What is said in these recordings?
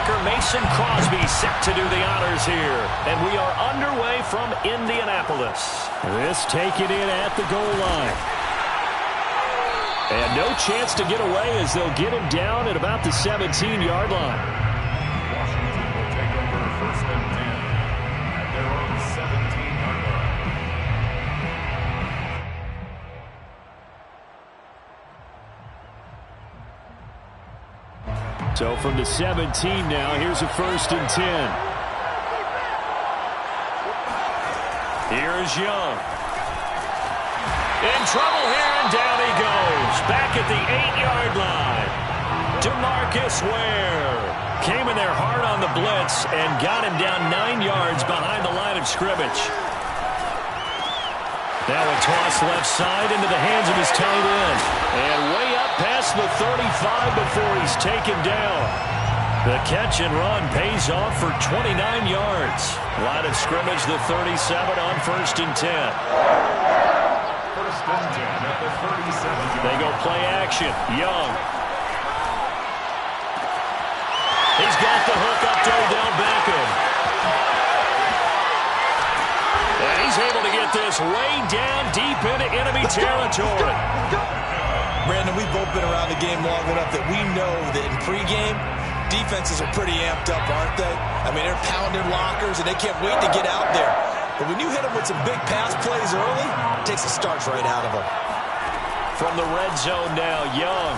kicker Mason Crosby set to do the honors here. And we are underway from Indianapolis. This taken in at the goal line. And no chance to get away as they'll get him down at about the 17-yard line. Washington will take over first and 10 at their own 17-yard line. So from the 17 now, here's a first and 10. Here's Young. In trouble here, and down he goes. Back at the 8-yard line. DeMarcus Ware came in there hard on the blitz and got him down 9 yards behind the line of scrimmage. Now a toss left side into the hands of his tight end. And way up past the 35 before he's taken down. The catch and run pays off for 29 yards. Line of scrimmage, the 37 on first and 10. First and 10 at the 37. They go play action. Young. He's got the hook up to Odell Beckham. And he's able to get this way down deep into enemy territory. Brandon, we've both been around the game long enough that we know that in pregame, defenses are pretty amped up, aren't they? I mean, they're pounding lockers, and they can't wait to get out there. But when you hit them with some big pass plays early, it takes the starch right out of them. From the red zone now, Young.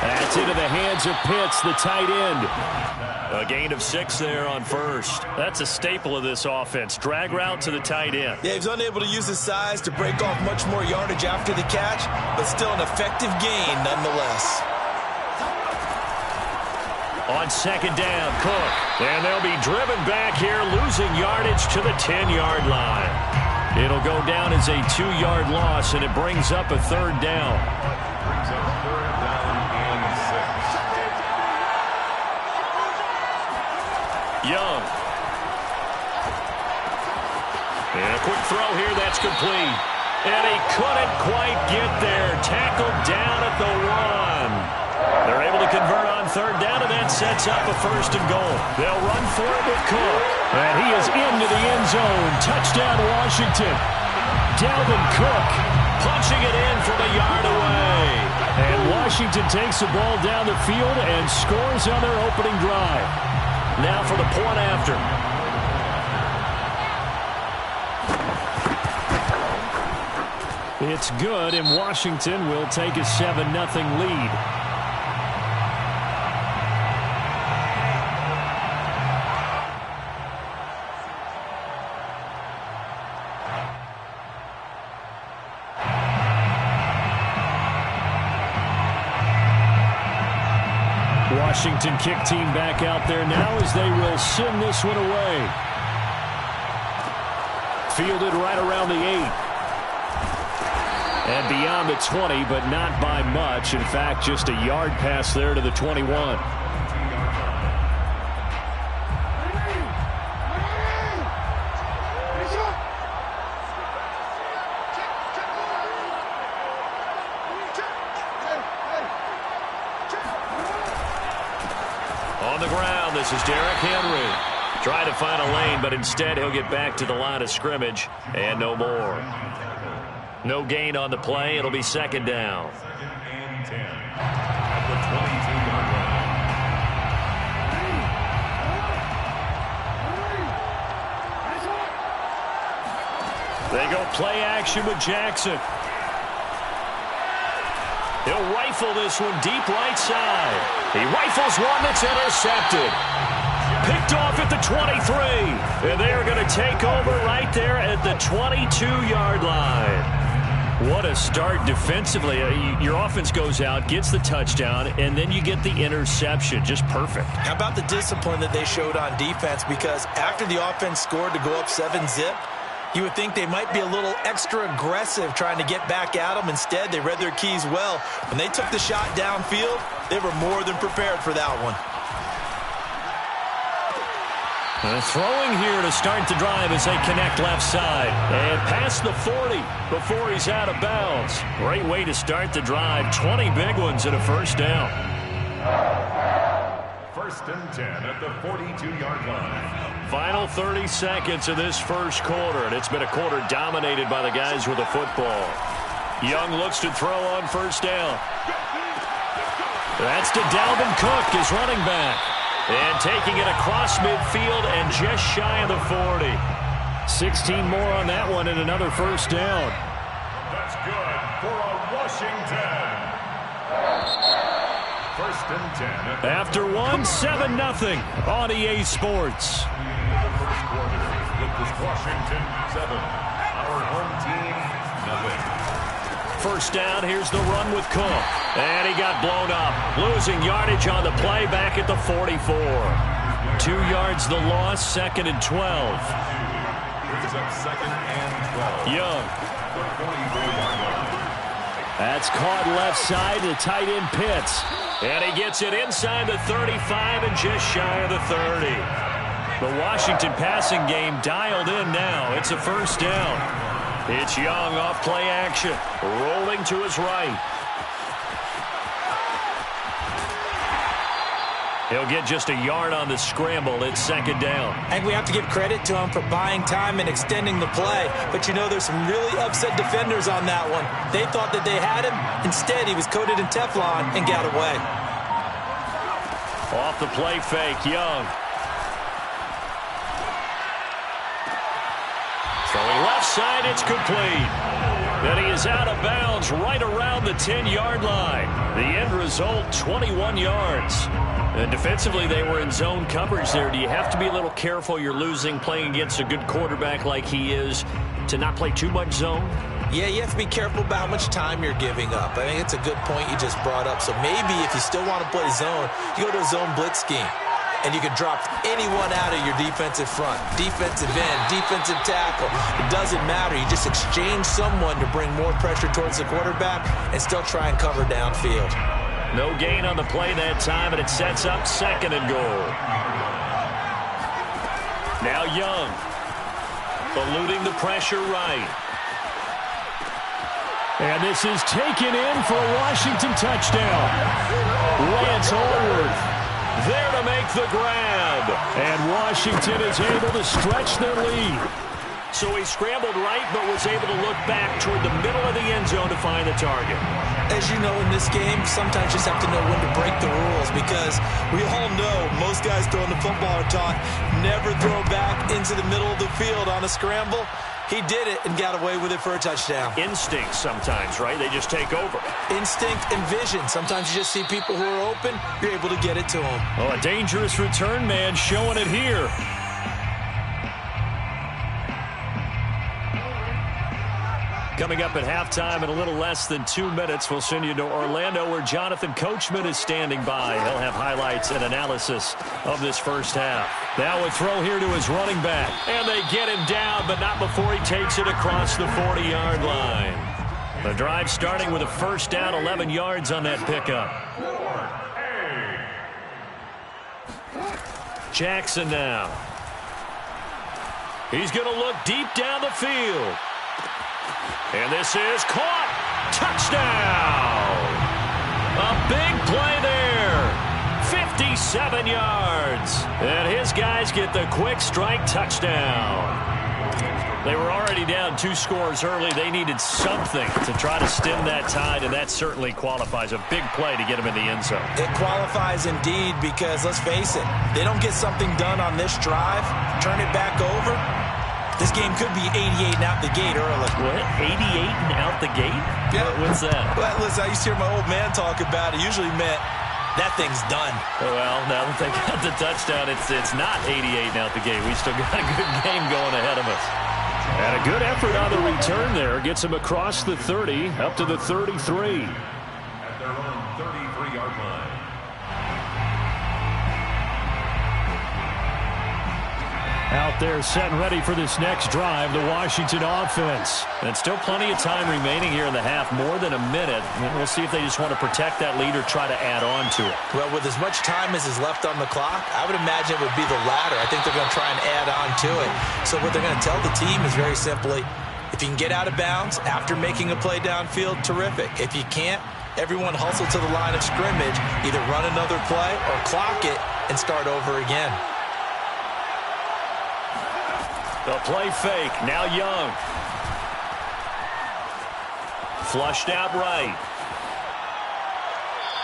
That's into the hands of Pitts, the tight end. A gain of 6 there on first. That's a staple of this offense. Drag route to the tight end. Yeah, he's unable to use his size to break off much more yardage after the catch, but still an effective gain nonetheless. On second down, Cook. And they'll be driven back here, losing yardage to the 10-yard line. It'll go down as a 2-yard loss, and it brings up a third down. Brings up third down and 6. Young. And a quick throw here, that's complete. And he couldn't quite get there. Tackled down at the 1. They're able to convert on third down, and that sets up a first and goal. They'll run for it with Cook. And he is into the end zone. Touchdown, Washington. Dalvin Cook Punching it in from a yard away. And Washington takes the ball down the field and scores on their opening drive. Now for the point after. It's good, and Washington will take a 7-0 lead. Washington kick team back out there now as they will send this one away. Fielded right around the 8. And beyond the 20, but not by much. In fact, just a yard pass there to the 21. On the ground, this is Derrick Henry. Trying to find a lane, but instead he'll get back to the line of scrimmage and no more. No gain on the play. It'll be second down. Second and 10 at the 22-yard line. They go play action with Jackson. He'll rifle this one deep right side. He rifles one that's intercepted. Picked off at the 23. And they are going to take over right there at the 22-yard line. What a start defensively. Your offense goes out, gets the touchdown, and then you get the interception. Just perfect. How about the discipline that they showed on defense? Because after the offense scored to go up 7-zip, you would think they might be a little extra aggressive trying to get back at them. Instead, they read their keys well. When they took the shot downfield, they were more than prepared for that one. Throwing here to start the drive as they connect left side. And past the 40 before he's out of bounds. Great way to start the drive. 20 big ones and a first down. First and 10 at the 42-yard line. Final 30 seconds of this first quarter, and it's been a quarter dominated by the guys with the football. Young looks to throw on first down. That's to Dalvin Cook, his running back. And taking it across midfield and just shy of the 40. 16 more on that one and another first down. That's good for a Washington. First and 10. After one, 7-0 on EA Sports. First quarter with this Washington 7. Our home team, nothing. First down, here's the run with Cook. And he got blown up. Losing yardage on the play back at the 44. 2 yards the loss, second and 12. Brings up second and 12. Young. The 44-yard line. That's caught left side to tight end Pitts. And he gets it inside the 35 and just shy of the 30. The Washington passing game dialed in now. It's a first down. It's Young off play action, rolling to his right. He'll get just a yard on the scramble. It's second down. I think we have to give credit to him for buying time and extending the play. But, you know, there's some really upset defenders on that one. They thought that they had him. Instead, he was coated in Teflon and got away. Off the play fake, Young. Throwing left side, it's complete. And he is out of bounds right around the 10-yard line. The end result, 21 yards. And defensively, they were in zone coverage there. Do you have to be a little careful? You're losing, playing against a good quarterback like he is, to not play too much zone? Yeah, you have to be careful about how much time you're giving up. I think it's a good point you just brought up. So maybe if you still want to play zone, you go to a zone blitz scheme. And you can drop anyone out of your defensive front. Defensive end, defensive tackle. It doesn't matter. You just exchange someone to bring more pressure towards the quarterback and still try and cover downfield. No gain on the play that time, and it sets up second and goal. Now Young. Eluding the pressure right. And this is taken in for a Washington touchdown. Lance Allworth there to make the grab. And Washington is able to stretch their lead. So he scrambled right, but was able to look back toward the middle of the end zone to find the target. As you know, in this game, sometimes you just have to know when to break the rules, because we all know most guys throwing the football are taught never throw back into the middle of the field on a scramble. He did it and got away with it for a touchdown. Instinct sometimes, right? They just take over. Instinct and vision. Sometimes you just see people who are open, you're able to get it to them. Oh, a dangerous return man showing it here. Coming up at halftime in a little less than 2 minutes, we'll send you to Orlando where Jonathan Coachman is standing by. He'll have highlights and analysis of this first half. Now a throw here to his running back. And they get him down, but not before he takes it across the 40-yard line. The drive starting with a first down, 11 yards on that pickup. Jackson now. He's going to look deep down the field. And this is caught. Touchdown. A big play there. 57 yards. And his guys get the quick strike touchdown. They were already down 2 scores early. They needed something to try to stem that tide, and that certainly qualifies. A big play to get him in the end zone. It qualifies indeed, because let's face it, they don't get something done on this drive, turn it back over. This game could be 88 and out the gate early. What? 88 and out the gate? Yeah. What's that? Well, listen, I used to hear my old man talk about it. Usually meant that thing's done. Well, now that they got the touchdown, it's not 88 and out the gate. We still got a good game going ahead of us. And a good effort on the return there. Gets him across the 30, up to the 33. At their own 33-yard line. Out there set and ready for this next drive, the Washington offense. And still plenty of time remaining here in the half, more than a minute. We'll see if they just want to protect that lead or try to add on to it. Well, with as much time as is left on the clock, I would imagine it would be the latter. I think they're going to try and add on to it. So what they're going to tell the team is very simply, if you can get out of bounds after making a play downfield, terrific. If you can't, everyone hustle to the line of scrimmage, either run another play or clock it, and start over again. The play fake. Now Young. Flushed out right.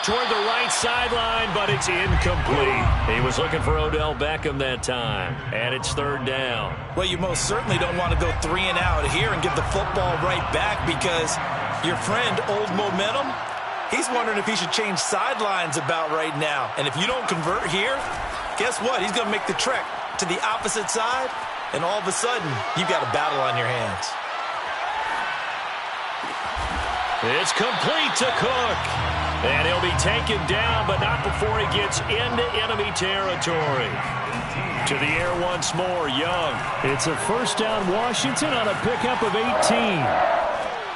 Toward the right sideline, but it's incomplete. He was looking for Odell Beckham that time, and it's third down. Well, you most certainly don't want to go 3 and out here and give the football right back, because your friend, Old Momentum, he's wondering if he should change sidelines about right now. And if you don't convert here, guess what? He's going to make the trek to the opposite side, and all of a sudden, you've got a battle on your hands. It's complete to Cook. And he'll be taken down, but not before he gets into enemy territory. To the air once more, Young. It's a first down, Washington, on a pickup of 18.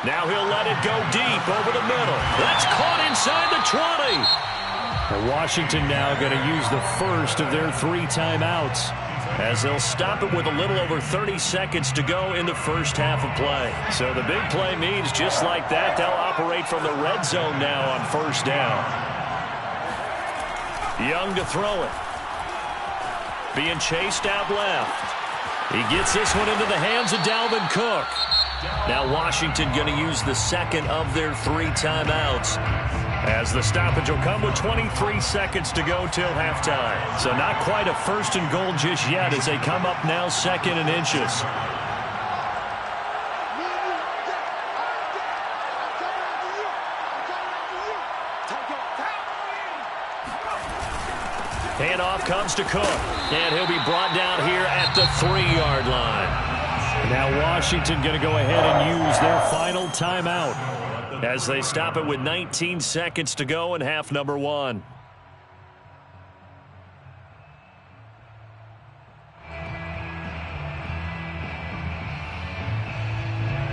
Now he'll let it go deep over the middle. That's caught inside the 20. And Washington now going to use the first of their 3 timeouts, as they'll stop it with a little over 30 seconds to go in the first half of play. So the big play means just like that, they'll operate from the red zone now on first down. Young to throw it. Being chased out left. He gets this one into the hands of Dalvin Cook. Now Washington going to use the second of their 3 timeouts, as the stoppage will come with 23 seconds to go till halftime. So not quite a first and goal just yet, as they come up now second and inches. Handoff comes to Cook, and he'll be brought down here at the 3-yard line. Now Washington going to go ahead and use their final timeout, as they stop it with 19 seconds to go in half number 1.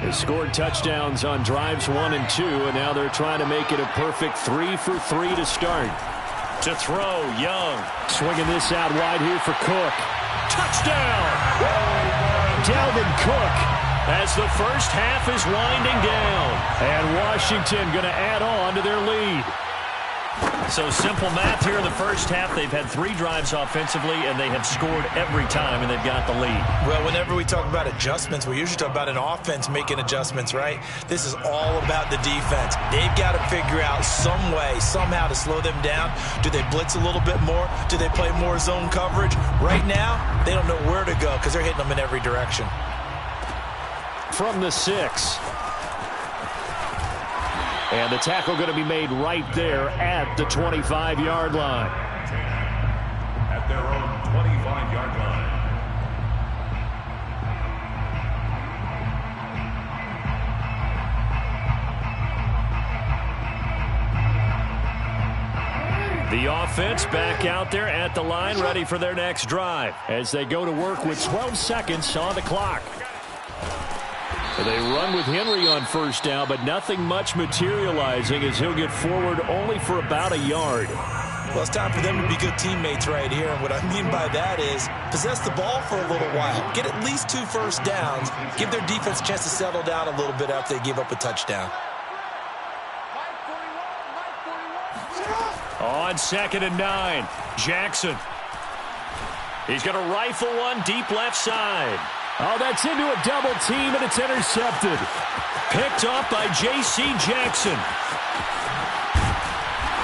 They scored touchdowns on drives 1 and 2, and now they're trying to make it a perfect 3 for 3 to start. To throw, Young. Swinging this out wide here for Cook. Touchdown! Dalvin Cook, as the first half is winding down. And Washington going to add on to their lead. So simple math here in the first half. They've had 3 drives offensively, and they have scored every time, and they've got the lead. Well, whenever we talk about adjustments, we usually talk about an offense making adjustments, right? This is all about the defense. They've got to figure out some way, somehow to slow them down. Do they blitz a little bit more? Do they play more zone coverage? Right now, they don't know where to go because they're hitting them in every direction. From the 6. And the tackle going to be made right there at the 25-yard line. At their own 25-yard line. The offense back out there at the line, ready for their next drive, as they go to work with 12 seconds on the clock. They run with Henry on first down, but nothing much materializing, as he'll get forward only for about a yard. Well, it's time for them to be good teammates right here. And what I mean by that is possess the ball for a little while. Get at least 2 first downs. Give their defense a chance to settle down a little bit after they give up a touchdown. On 2nd and 9, Jackson. He's going to rifle one deep left side. Oh, that's into a double team, and it's intercepted. Picked off by J.C. Jackson.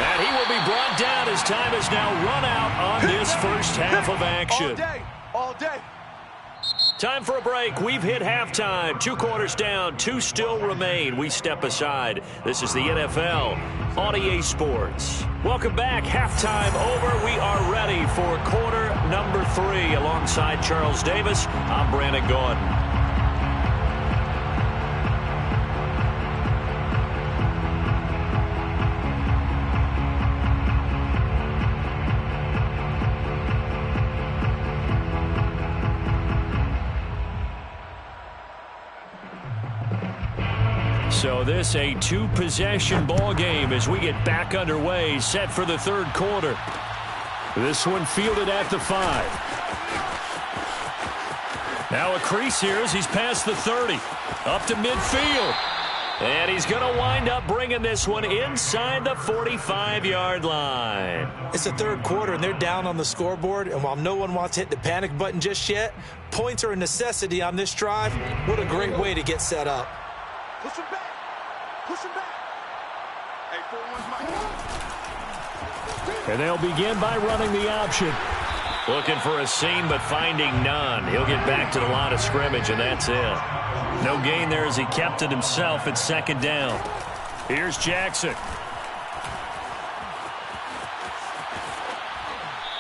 And he will be brought down as time has now run out on this first half of action. All day. Time for a break. We've hit halftime. 2 quarters down, 2 still remain. We step aside. This is the NFL on EA Sports. Welcome back. Halftime over. We are ready for quarter number 3. Alongside Charles Davis, I'm Brandon Gordon. So this a 2-possession ball game as we get back underway, set for the 3rd quarter. This one fielded at the 5. Now a crease here as he's past the 30. Up to midfield. And he's going to wind up bringing this one inside the 45-yard line. It's the third quarter, and they're down on the scoreboard. And while no one wants to hit the panic button just yet, points are a necessity on this drive. What a great way to get set up. Push him back. Push him back. Hey, 4-1's Mike. And they'll begin by running the option. Looking for a seam, but finding none. He'll get back to the line of scrimmage, and that's it. No gain there as he kept it himself at second down. Here's Jackson.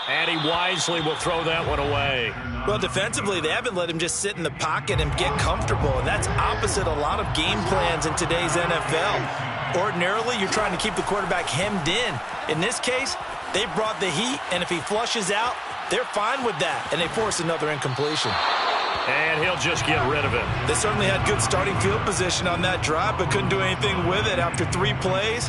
And he wisely will throw that one away. Well, defensively, they haven't let him just sit in the pocket and get comfortable, and that's opposite a lot of game plans in today's NFL. Ordinarily, you're trying to keep the quarterback hemmed in. In this case, they brought the heat, and if he flushes out, they're fine with that, and they force another incompletion. And he'll just get rid of it. They certainly had good starting field position on that drive, but couldn't do anything with it after 3 plays.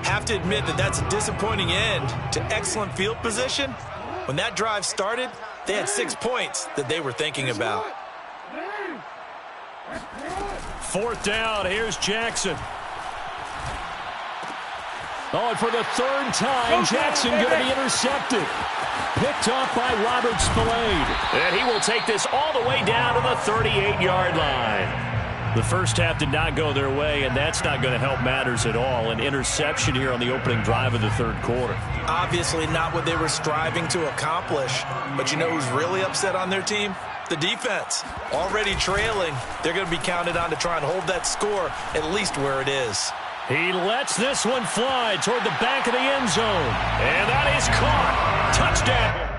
Have to admit that that's a disappointing end to excellent field position. When that drive started, they had 6 points that they were thinking about. 4th down, here's Jackson. Oh, and for the 3rd time, Jackson going to be intercepted. Picked off by Robert Spillane. And he will take this all the way down to the 38-yard line. The first half did not go their way, and that's not going to help matters at all. An interception here on the opening drive of the 3rd quarter. Obviously not what they were striving to accomplish. But you know who's really upset on their team? The defense. Already trailing. They're going to be counted on to try and hold that score at least where it is. He lets this one fly toward the back of the end zone. And that is caught. Touchdown.